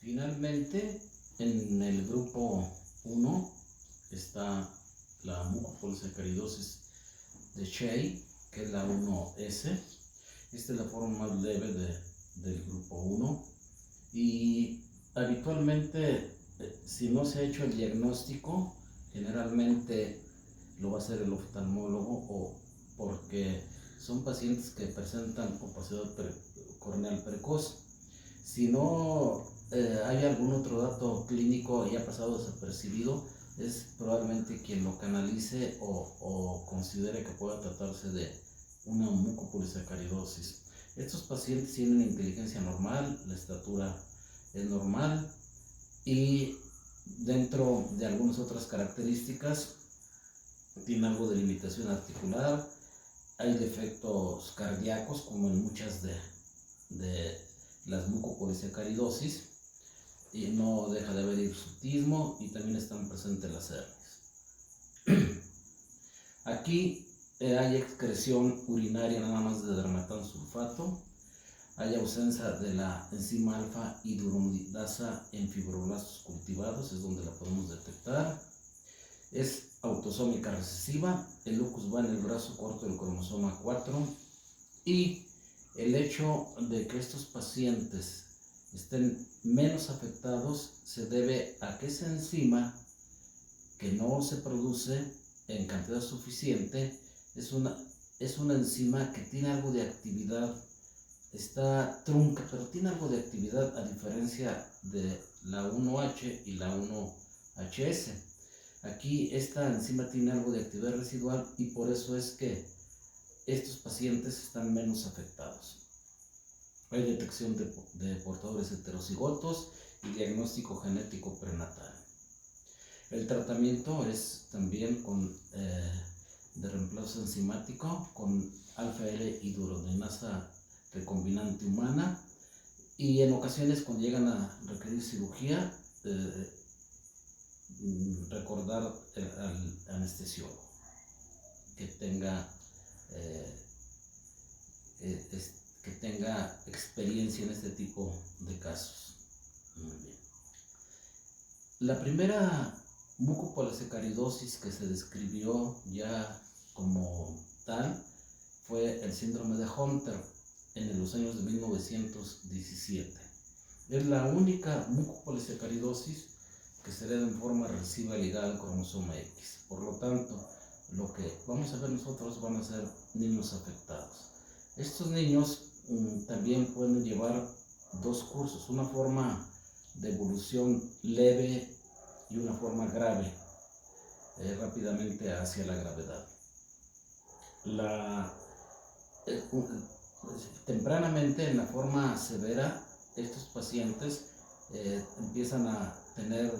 Finalmente, en el grupo 1 está la mucopolisacaridosis de Shea, que es la 1S. Esta es la forma más leve del grupo 1 y habitualmente, si no se ha hecho el diagnóstico, generalmente lo va a hacer el oftalmólogo, o porque son pacientes que presentan opacidad corneal precoz. Si no hay algún otro dato clínico y ha pasado desapercibido, es probablemente quien lo canalice o considere que pueda tratarse de una mucopolisacaridosis. Estos pacientes tienen inteligencia normal, la estatura es normal y dentro de algunas otras características tiene algo de limitación articular, hay defectos cardíacos como en muchas de las mucopolisacaridosis, y no deja de haber hirsutismo y también están presentes las hernias. Aquí hay excreción urinaria nada más de dermatansulfato, hay ausencia de la enzima alfa hidroronidasa en fibroblastos cultivados, es donde la podemos detectar. Es autosómica recesiva, el locus va en el brazo corto del cromosoma 4, y el hecho de que estos pacientes estén menos afectados se debe a que esa enzima, que no se produce en cantidad suficiente, es una enzima que tiene algo de actividad, está trunca, pero tiene algo de actividad, a diferencia de la 1H y la 1HS. Aquí esta enzima tiene algo de actividad residual y por eso es que estos pacientes están menos afectados. Hay detección de portadores heterocigotos y diagnóstico genético prenatal. El tratamiento es también de reemplazo enzimático con alfa-L-hidroronidasa recombinante humana, y en ocasiones cuando llegan a requerir cirugía, recordar al anestesiólogo que tenga experiencia en este tipo de casos. Muy bien. La primera mucopolisacaridosis que se describió ya como tal fue el síndrome de Hunter en los años de 1917. Es la única mucopolisacaridosis que se hereda en forma recesiva ligada al cromosoma X. Por lo tanto, lo que vamos a ver nosotros van a ser niños afectados. Estos niños también pueden llevar dos cursos, una forma de evolución leve y una forma grave, rápidamente hacia la gravedad. Tempranamente, en la forma severa, estos pacientes empiezan a tener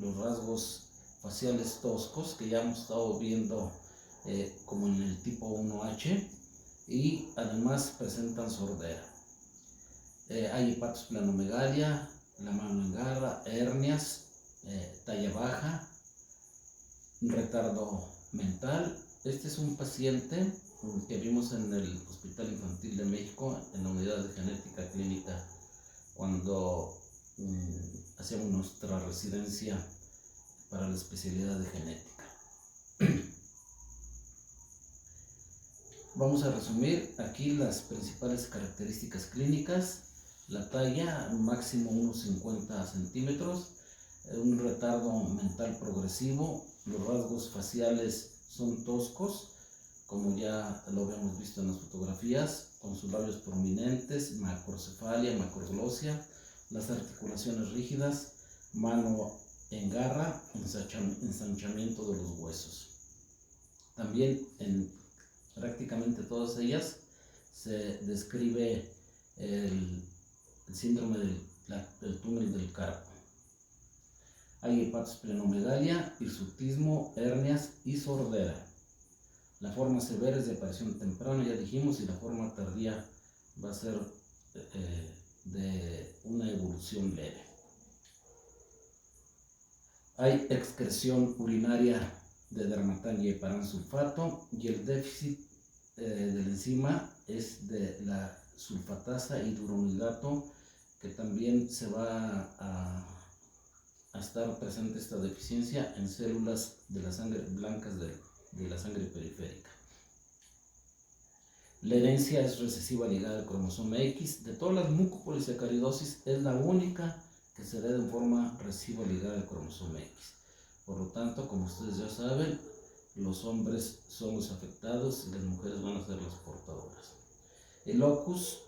los rasgos faciales toscos que ya hemos estado viendo como en el tipo 1H, y además presentan sordera. Hay hepatosplenomegalia, la mano en garra, hernias, talla baja, un retardo mental. Este es un paciente que vimos en el Hospital Infantil de México, en la unidad de genética clínica, cuando hacíamos nuestra residencia para la especialidad de genética. Vamos a resumir aquí las principales características clínicas: la talla máximo unos 50 centímetros, un retardo mental progresivo, los rasgos faciales son toscos, como ya lo habíamos visto en las fotografías, con sus labios prominentes, macrocefalia, macroglosia, las articulaciones rígidas, mano en garra, ensanchamiento de los huesos. También en prácticamente todas ellas se describe el síndrome del túnel del carpo. Hay hepatosplenomegalia, hirsutismo, hernias y sordera. La forma severa es de aparición temprana, ya dijimos, y la forma tardía va a ser de una evolución leve. Hay excreción urinaria de dermatán y heparansulfato, y el déficit de la enzima es de la sulfatasa hidronidato que también se va a estar presente esta deficiencia en células de la sangre blancas de la sangre periférica. La herencia es recesiva ligada al cromosoma X. De todas las mucopolisacaridosis es la única que se hereda en forma recesiva ligada al cromosoma X. Por lo tanto, como ustedes ya saben, los hombres son los afectados y las mujeres van a ser las portadoras. El locus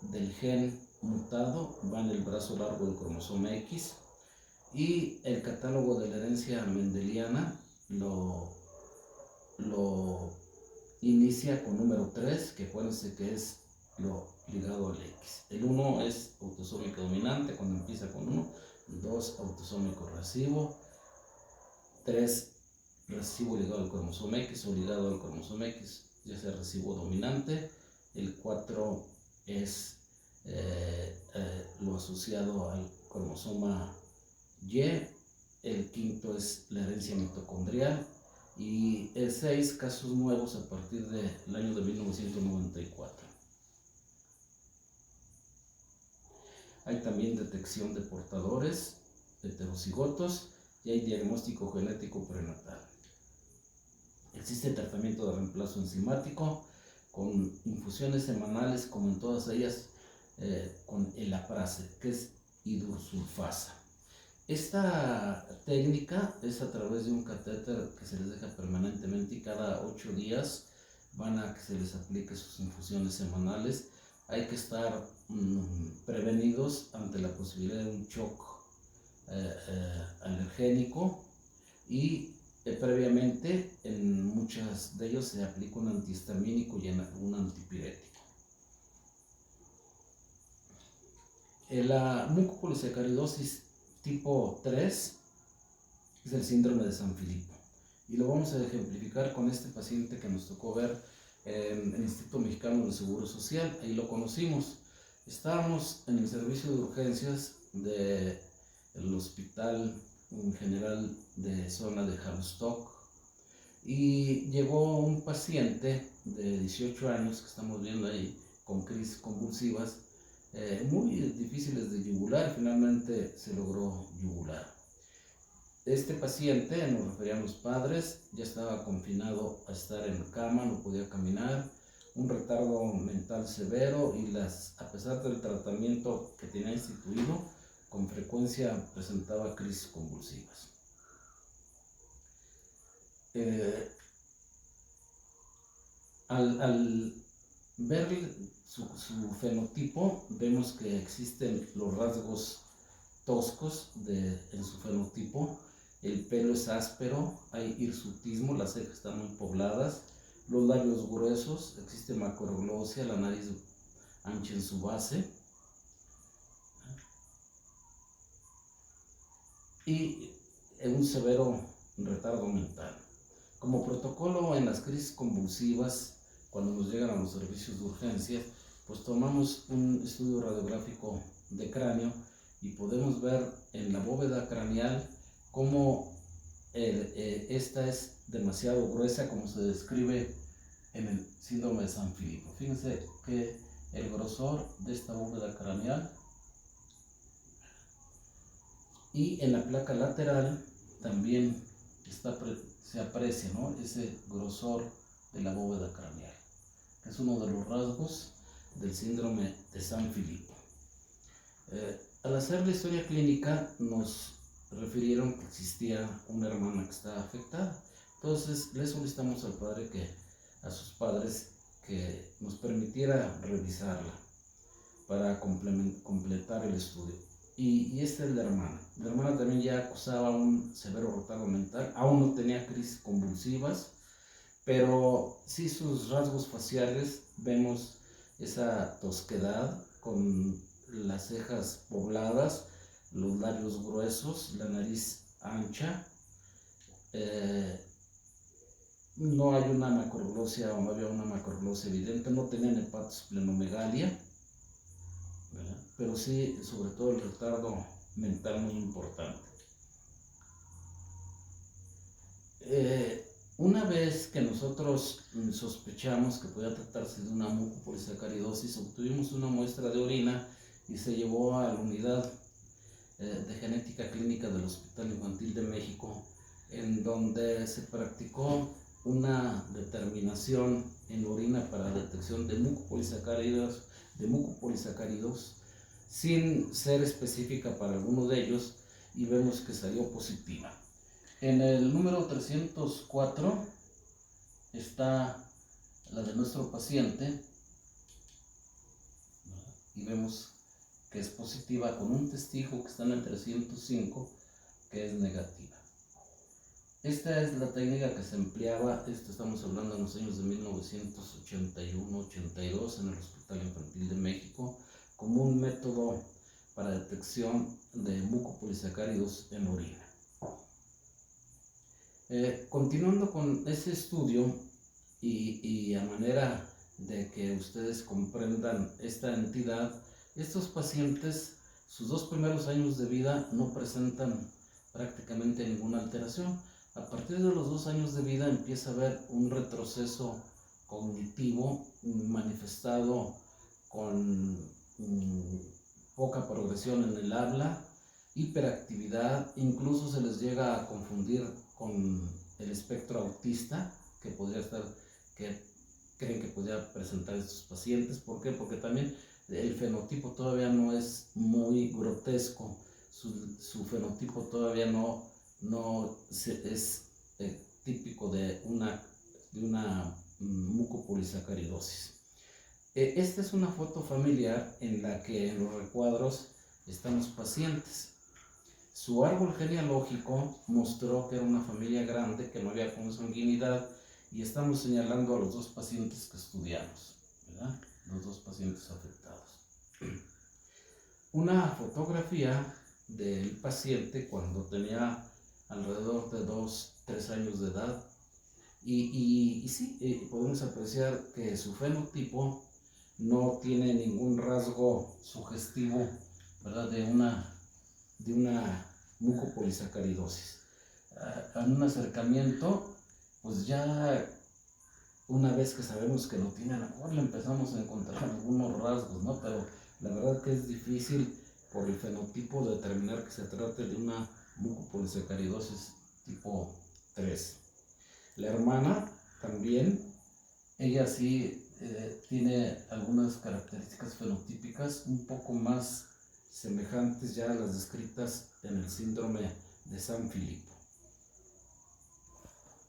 del gen mutado va en el brazo largo del cromosoma X y el catálogo de la herencia mendeliana lo inicia con número 3, que acuérdense que es lo ligado al X. El 1 es autosómico dominante cuando empieza con 1, 2 autosómico recesivo, 3 recesivo ligado al cromosoma X o ligado al cromosoma X, ya sea recesivo dominante. El 4 es lo asociado al cromosoma Y. El 5 es la herencia mitocondrial. Y el 6, casos nuevos a partir del año de 1994. Hay también detección de portadores heterocigotos y hay diagnóstico genético prenatal. Existe tratamiento de reemplazo enzimático con infusiones semanales, como en todas ellas, con elaprase, que es hidrosulfasa. Esta técnica es a través de un catéter que se les deja permanentemente y cada 8 días van a que se les aplique sus infusiones semanales. Hay que estar prevenidos ante la posibilidad de un shock alergénico y previamente en muchos de ellos se aplica un antihistamínico y un antipirético. La mucopolisacaridosis tipo 3 es el síndrome de San Filipo y lo vamos a ejemplificar con este paciente que nos tocó ver en el Instituto Mexicano del Seguro Social. Ahí lo conocimos. Estábamos en el servicio de urgencias del Hospital General de Zona de Jarostock y llegó un paciente de 18 años que estamos viendo ahí con crisis convulsivas muy difíciles de yugular. Finalmente se logró yugular. Este paciente, nos referían los padres, ya estaba confinado a estar en cama, no podía caminar, un retardo mental severo y a pesar del tratamiento que tenía instituido, con frecuencia presentaba crisis convulsivas. Al ver su fenotipo, vemos que existen los rasgos toscos en su fenotipo. El pelo es áspero, hay hirsutismo, las cejas están muy pobladas, los labios gruesos, existe macroglosia, la nariz ancha en su base y un severo retardo mental. Como protocolo en las crisis convulsivas, cuando nos llegan a los servicios de urgencias, pues tomamos un estudio radiográfico de cráneo y podemos ver en la bóveda craneal cómo esta es demasiado gruesa, como se describe en el síndrome de San Filipo. Fíjense que el grosor de esta bóveda craneal y en la placa lateral también se aprecia, ¿no?, ese grosor de la bóveda craneal, que es uno de los rasgos del síndrome de San Filipo. Al hacer la historia clínica nos refirieron que existía una hermana que estaba afectada. Entonces le solicitamos a sus padres que nos permitiera revisarla para completar el estudio. Y esta es la hermana. La hermana también ya acusaba un severo retardo mental, aún no tenía crisis convulsivas, pero sí sus rasgos faciales, vemos esa tosquedad con las cejas pobladas, los labios gruesos, la nariz ancha, no hay una macroglosia o no había una macroglosia evidente, no tenían hepatosplenomegalia, ¿verdad?, pero sí, sobre todo el retardo mental muy importante. Una vez que nosotros sospechamos que podía tratarse de una mucopolisacaridosis, obtuvimos una muestra de orina y se llevó a la unidad de genética clínica del Hospital Infantil de México, en donde se practicó una determinación en orina para detección de mucopolisacáridos, sin ser específica para alguno de ellos, y vemos que salió positiva. En el número 304 está la de nuestro paciente y vemos que es positiva con un testigo que está en el 305 que es negativa. Esta es la técnica que se empleaba, estamos hablando en los años de 1981-82 en el Hospital Infantil de México, como un método para detección de mucopolisacáridos en orina. Continuando con ese estudio y a manera de que ustedes comprendan esta entidad, estos pacientes, sus 2 primeros años de vida no presentan prácticamente ninguna alteración. A partir de los 2 años de vida empieza a haber un retroceso cognitivo manifestado con poca progresión en el habla, hiperactividad, incluso se les llega a confundir con el espectro autista que creen que podría presentar estos pacientes. ¿Por qué? Porque también el fenotipo todavía no es muy grotesco, su fenotipo todavía no es típico de una mucopolisacaridosis. Esta es una foto familiar en la que en los recuadros están los pacientes. Su árbol genealógico mostró que era una familia grande, que no había consanguinidad, y estamos señalando a los 2 pacientes que estudiamos, ¿verdad? Los 2 pacientes afectados. Una fotografía del paciente cuando tenía alrededor de 2-3 años de edad, y sí, podemos apreciar que su fenotipo no tiene ningún rasgo sugestivo, ¿verdad?, de una mucopolisacaridosis. En un acercamiento, pues ya una vez que sabemos que lo tiene, a lo mejor le empezamos a encontrar algunos rasgos, ¿no? Pero la verdad que es difícil por el fenotipo determinar que se trate de una mucopolisacaridosis tipo 3. La hermana también, ella sí tiene algunas características fenotípicas un poco más semejantes ya a las descritas en el síndrome de San Philippe.